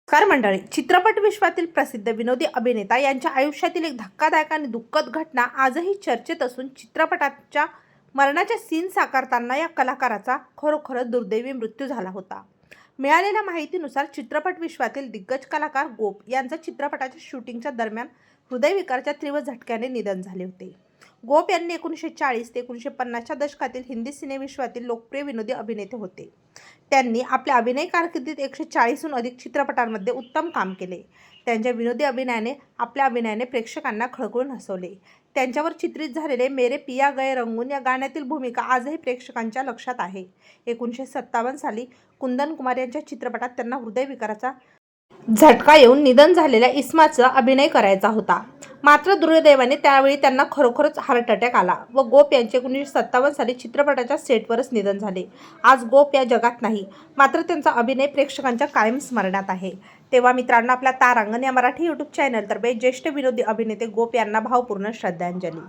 Car मंडळी, चित्रपट विश्वातील प्रसिद्ध विनोदी अभिनेता यांच्या आयुष्यातील एक धक्कादायक आणि दुःखद घटना आजही चर्चेत असून चित्रपटाच्या मरणाच्या सीन साकारताना या कलाकाराचा खरोखरच दुर्दैवी मृत्यू झाला होता. मिळालेल्या माहितीनुसार चित्रपट विश्वातील दिग्गज कलाकार गोप यांचं चित्रपटाच्या शूटिंगच्या दरम्यान हृदयविकाराच्या तीव्र झटक्याने निधन झाले होते. गोप यांनी 1940 ते 1950च्या दशकातील हिंदी सिनेविश्वातील लोकप्रिय विनोदी अभिनेते होते. त्यांनी आपल्या अभिनय कारकिर्दीत 140हून अधिक चित्रपटांमध्ये उत्तम काम केले. त्यांच्या विनोदी अभिनयाने प्रेक्षकांना खळखळून हसवले. त्यांच्यावर चित्रित झालेले मेरे पिया गए रंगून या गाण्यातील भूमिका आजही प्रेक्षकांच्या लक्षात आहे. 1957 साली कुंदन कुमार यांच्या चित्रपटात त्यांना हृदयविकाराचा झटका येऊन निधन झालेल्या इस्माचा अभिनय करायचा होता. मात्र दुर्दैवाने त्यावेळी त्यांना खरोखरच हार्ट अटॅक आला व गोप यांचे 1957 साली चित्रपटाच्या सेटवरच निधन झाले. आज गोप या जगात नाही, मात्र त्यांचा अभिनय प्रेक्षकांच्या कायम स्मरणात आहे. तेव्हा मित्रांनो, आपल्या तारांगण या मराठी यूट्यूब चॅनलतर्फे ज्येष्ठ विनोदी अभिनेते गोप यांना भावपूर्ण श्रद्धांजली.